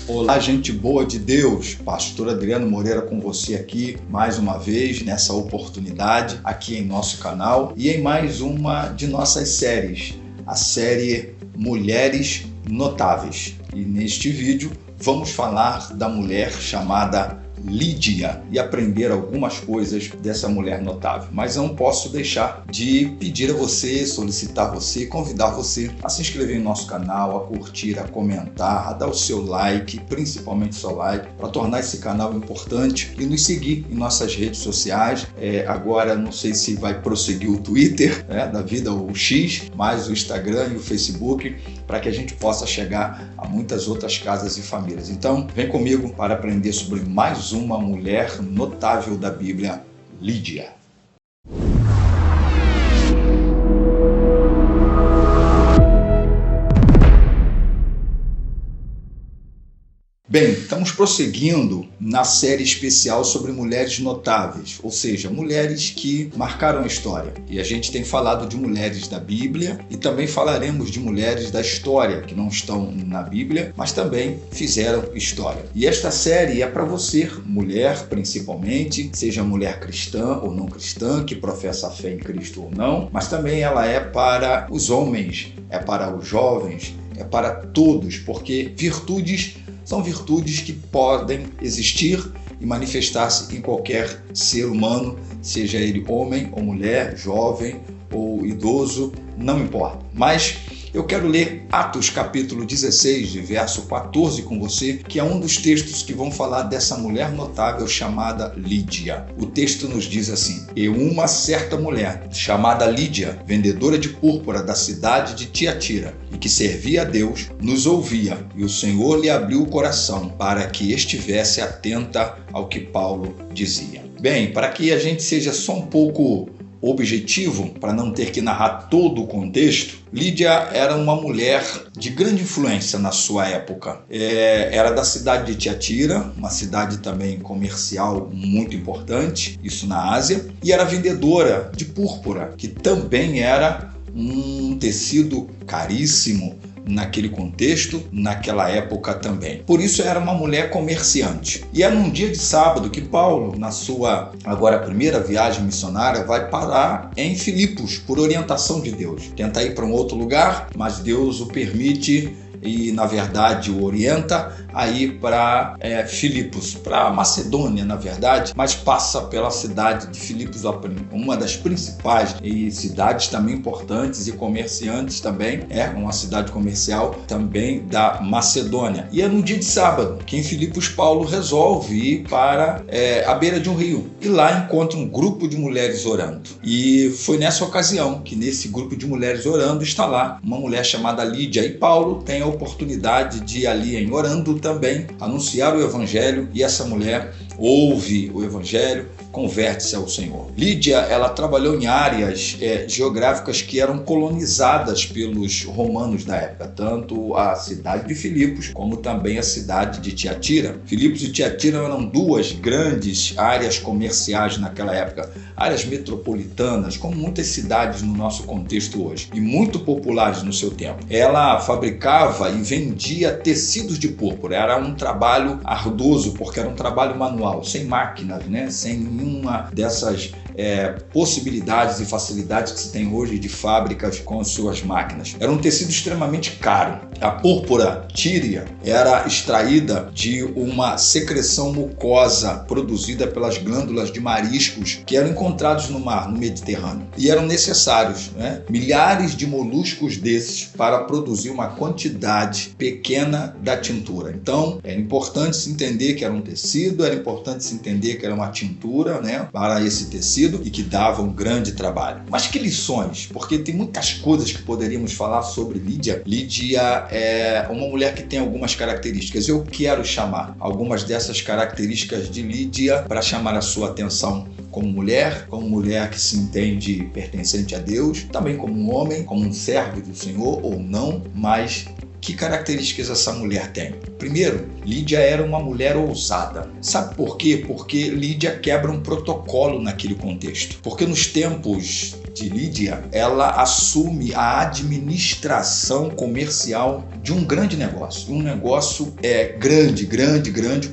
Olá, gente boa de Deus, pastor Adriano Moreira com você aqui mais uma vez nessa oportunidade aqui em nosso canal e em mais uma de nossas séries, a série Mulheres Notáveis. E neste vídeo vamos falar da mulher chamada Lídia e aprender algumas coisas dessa mulher notável. Mas não posso deixar de pedir a você, solicitar você, convidar você a se inscrever em nosso canal, a curtir, a comentar, a dar o seu like, principalmente o seu like, para tornar esse canal importante e nos seguir em nossas redes sociais. Agora não sei se vai prosseguir o Twitter, da vida, o X, mas o Instagram e o Facebook, para que a gente possa chegar a muitas outras casas e famílias. Então, vem comigo para aprender sobre mais uma mulher notável da Bíblia, Lídia. Bem, estamos prosseguindo na série especial sobre mulheres notáveis, ou seja, mulheres que marcaram a história. E a gente tem falado de mulheres da Bíblia e também falaremos de mulheres da história, que não estão na Bíblia, mas também fizeram história. E esta série é para você, mulher principalmente, seja mulher cristã ou não cristã, que professa a fé em Cristo ou não, mas também ela é para os homens, é para os jovens, é para todos, porque virtudes são virtudes que podem existir e manifestar-se em qualquer ser humano, seja ele homem ou mulher, jovem ou idoso, não importa. Mas eu quero ler Atos capítulo 16, de verso 14 com você, que é um dos textos que vão falar dessa mulher notável chamada Lídia. O texto nos diz assim: E uma certa mulher, chamada Lídia, vendedora de púrpura da cidade de Tiatira, e que servia a Deus, nos ouvia, e o Senhor lhe abriu o coração para que estivesse atenta ao que Paulo dizia. Bem, para que a gente seja só um pouco objetivo, para não ter que narrar todo o contexto, Lídia era uma mulher de grande influência na sua época. Era da cidade de Tiatira, uma cidade também comercial muito importante, isso na Ásia, e era vendedora de púrpura, que também era um tecido caríssimo naquele contexto, naquela época também. Por isso era uma mulher comerciante. E é num dia de sábado que Paulo, na sua agora primeira viagem missionária, vai parar em Filipos, por orientação de Deus. Tenta ir para um outro lugar, mas Deus o permite e, na verdade, o orienta a ir para Filipos, para Macedônia, na verdade, mas passa pela cidade de Filipos, uma das principais e cidades também importantes e comerciantes também, uma cidade comercial também da Macedônia. E é no dia de sábado que em Filipos Paulo resolve ir para a beira de um rio e lá encontra um grupo de mulheres orando. E foi nessa ocasião que nesse grupo de mulheres orando está lá uma mulher chamada Lídia, e Paulo tem a oportunidade de ir ali em orando também anunciar o evangelho, e essa mulher ouve o evangelho, converte-se ao Senhor. Lídia, ela trabalhou em áreas geográficas que eram colonizadas pelos romanos da época, tanto a cidade de Filipos como também a cidade de Tiatira. Filipos e Tiatira eram duas grandes áreas comerciais naquela época, áreas metropolitanas, como muitas cidades no nosso contexto hoje, e muito populares no seu tempo. Ela fabricava e vendia tecidos de púrpura. Era um trabalho arduoso, porque era um trabalho manual, sem máquinas, sem nenhuma dessas possibilidades e facilidades que se tem hoje de fábricas com suas máquinas. Era um tecido extremamente caro. A púrpura tíria era extraída de uma secreção mucosa produzida pelas glândulas de mariscos que eram encontrados no mar, no Mediterrâneo. E eram necessários milhares de moluscos desses para produzir uma quantidade pequena da tintura. Então, era importante se entender que era um tecido, era importante se entender que era uma tintura para esse tecido, e que dava um grande trabalho. Mas que lições? Porque tem muitas coisas que poderíamos falar sobre Lídia. Lídia é uma mulher que tem algumas características. Eu quero chamar algumas dessas características de Lídia para chamar a sua atenção como mulher que se entende pertencente a Deus, também como um homem, como um servo do Senhor ou não, mas que características essa mulher tem? Primeiro, Lídia era uma mulher ousada. Sabe por quê? Porque Lídia quebra um protocolo naquele contexto. Porque nos tempos de Lídia, ela assume a administração comercial de um grande negócio. Um negócio grande,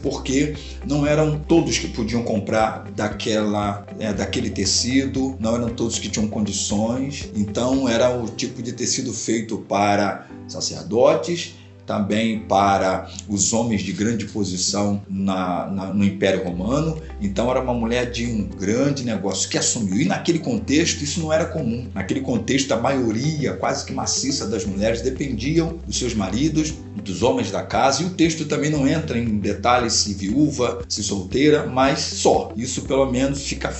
porque não eram todos que podiam comprar daquele tecido, não eram todos que tinham condições. Então era o tipo de tecido feito para sacerdotes, também para os homens de grande posição no Império Romano. Então era uma mulher de um grande negócio que assumiu. E naquele contexto isso não era comum. Naquele contexto a maioria, quase que maciça das mulheres, dependiam dos seus maridos, dos homens da casa. E o texto também não entra em detalhes se viúva, se solteira, mas só. Isso pelo menos fica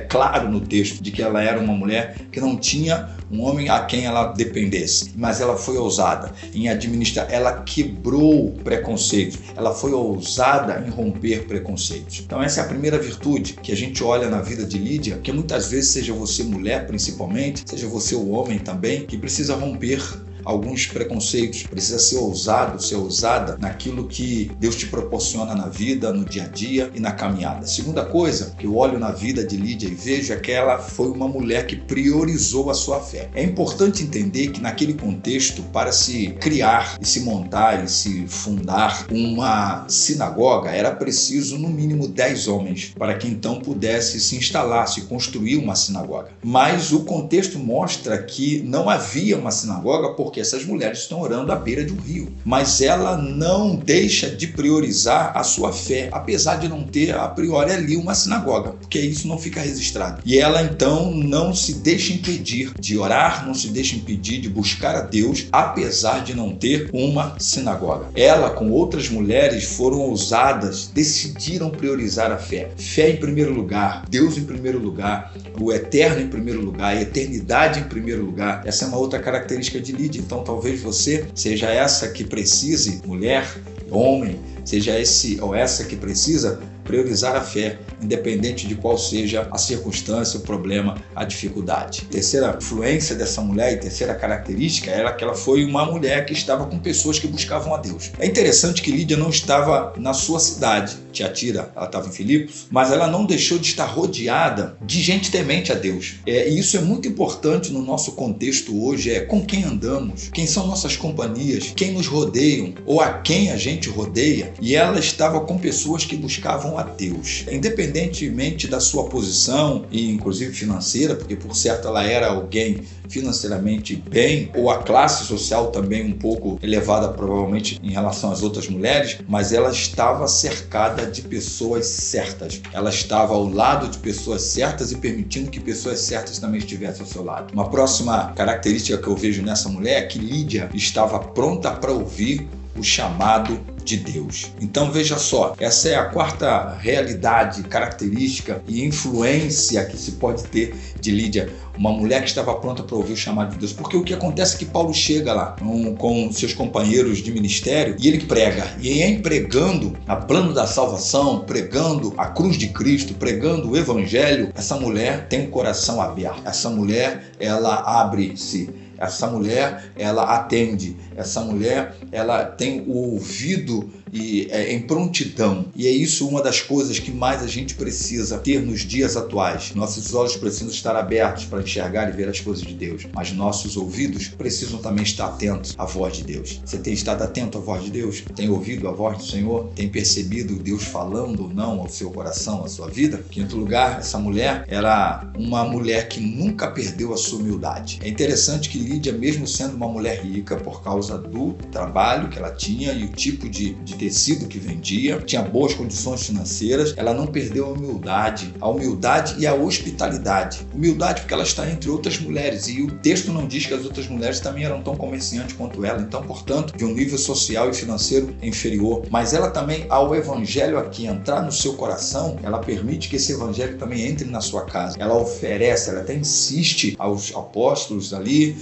claro no texto, de que ela era uma mulher que não tinha um homem a quem ela dependesse. Mas ela foi ousada em administrar. Ela quebrou preconceitos, ela foi ousada em romper preconceitos. Então essa é a primeira virtude que a gente olha na vida de Lídia, que muitas vezes, seja você mulher principalmente, seja você o homem também, que precisa romper alguns preconceitos, precisa ser ousado, ser ousada naquilo que Deus te proporciona na vida, no dia a dia e na caminhada. Segunda coisa que eu olho na vida de Lídia e vejo é que ela foi uma mulher que priorizou a sua fé. É importante entender que naquele contexto, para se criar e se montar e se fundar uma sinagoga, era preciso no mínimo 10 homens para que então pudesse se instalar, se construir uma sinagoga. Mas o contexto mostra que não havia uma sinagoga porque essas mulheres estão orando à beira de um rio. Mas ela não deixa de priorizar a sua fé, apesar de não ter a priori ali uma sinagoga, porque isso não fica registrado. E ela então não se deixa impedir de orar, não se deixa impedir de buscar a Deus, apesar de não ter uma sinagoga. Ela, com outras mulheres, foram ousadas, decidiram priorizar a fé. Fé em primeiro lugar, Deus em primeiro lugar, o eterno em primeiro lugar, a eternidade em primeiro lugar. Essa é uma outra característica de Lídia. Então talvez você seja essa que precise, mulher, homem, seja esse ou essa que precisa priorizar a fé, independente de qual seja a circunstância, o problema, a dificuldade. Terceira influência dessa mulher e terceira característica era que ela foi uma mulher que estava com pessoas que buscavam a Deus. É interessante que Lídia não estava na sua cidade, Tiatira, ela estava em Filipos, mas ela não deixou de estar rodeada de gente temente a Deus. E isso é muito importante no nosso contexto hoje, com quem andamos, quem são nossas companhias, quem nos rodeiam ou a quem a gente rodeia. E ela estava com pessoas que buscavam a Deus, independentemente da sua posição e inclusive financeira, porque por certo ela era alguém financeiramente bem, ou a classe social também um pouco elevada provavelmente em relação às outras mulheres, mas ela estava cercada de pessoas certas, ela estava ao lado de pessoas certas e permitindo que pessoas certas também estivessem ao seu lado. Uma próxima característica que eu vejo nessa mulher é que Lídia estava pronta para ouvir o chamado de Deus. Então veja só, essa é a quarta realidade, característica e influência que se pode ter de Lídia, uma mulher que estava pronta para ouvir o chamado de Deus. Porque o que acontece é que Paulo chega lá com seus companheiros de ministério e ele prega, e em pregando a plano da salvação, pregando a cruz de Cristo, pregando o evangelho, essa mulher tem o coração aberto, essa mulher ela abre-se, essa mulher ela atende, essa mulher ela tem o ouvido e em prontidão. E é isso uma das coisas que mais a gente precisa ter nos dias atuais. Nossos olhos precisam estar abertos para enxergar e ver as coisas de Deus, mas nossos ouvidos precisam também estar atentos à voz de Deus. Você tem estado atento à voz de Deus? Tem ouvido a voz do Senhor? Tem percebido Deus falando ou não ao seu coração, à sua vida? Quinto lugar, essa mulher era uma mulher que nunca perdeu a sua humildade. É interessante que Lídia, mesmo sendo uma mulher rica por causa do trabalho que ela tinha e o tipo de tecido que vendia, tinha boas condições financeiras, ela não perdeu a humildade e a hospitalidade. Humildade porque ela está entre outras mulheres, e o texto não diz que as outras mulheres também eram tão comerciantes quanto ela, então, portanto, de um nível social e financeiro inferior. Mas ela também, ao evangelho aqui entrar no seu coração, ela permite que esse evangelho também entre na sua casa. Ela oferece, ela até insiste aos apóstolos ali,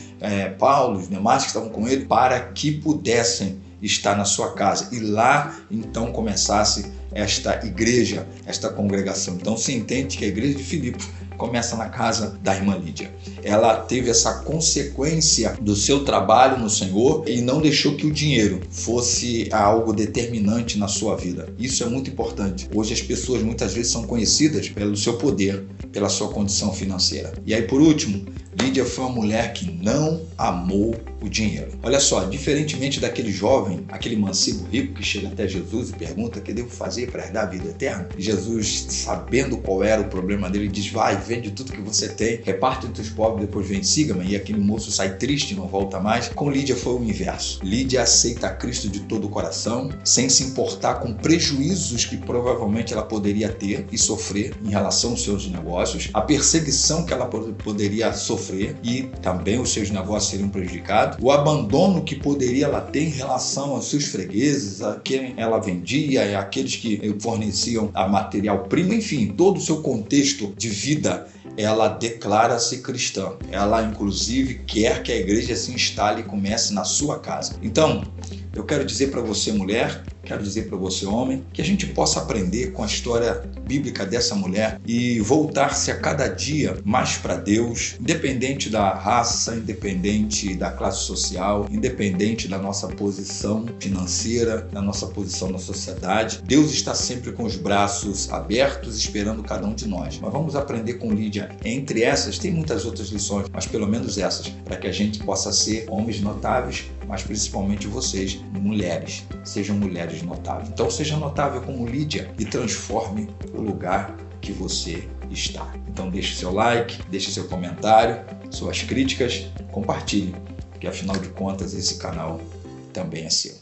Paulo, os demais que estavam com ele, para que pudessem estar na sua casa, e lá então começasse esta igreja, esta congregação. Então se entende que a igreja de Filipos começa na casa da irmã Lídia. Ela teve essa consequência do seu trabalho no Senhor e não deixou que o dinheiro fosse algo determinante na sua vida. Isso é muito importante. Hoje as pessoas muitas vezes são conhecidas pelo seu poder, pela sua condição financeira. E aí, por último, Lídia foi uma mulher que não amou o dinheiro. Olha só, diferentemente daquele jovem, aquele mancebo rico que chega até Jesus e pergunta o que devo fazer para herdar a vida eterna. E Jesus, sabendo qual era o problema dele, diz: vai, vende tudo que você tem, reparte entre os pobres, depois vem, siga-me. E aquele moço sai triste e não volta mais. Com Lídia foi o inverso. Lídia aceita a Cristo de todo o coração, sem se importar com prejuízos que provavelmente ela poderia ter e sofrer em relação aos seus negócios, a perseguição que ela poderia sofrer e também os seus negócios seriam prejudicados, o abandono que poderia ela ter em relação aos seus fregueses, a quem ela vendia e aqueles que forneciam a material-prima, enfim, todo o seu contexto de vida. Ela declara-se cristã. Ela, inclusive, quer que a igreja se instale e comece na sua casa. Então, eu quero dizer para você, mulher, quero dizer para você, homem, que a gente possa aprender com a história bíblica dessa mulher e voltar-se a cada dia mais para Deus, independente da raça, independente da classe social, independente da nossa posição financeira, da nossa posição na sociedade. Deus está sempre com os braços abertos, esperando cada um de nós. Mas vamos aprender com Lídia. Entre essas, tem muitas outras lições, mas pelo menos essas, para que a gente possa ser homens notáveis, mas principalmente vocês, mulheres, sejam mulheres notáveis. Então seja notável como Lídia e transforme o lugar que você está. Então deixe seu like, deixe seu comentário, suas críticas, compartilhe, porque afinal de contas esse canal também é seu.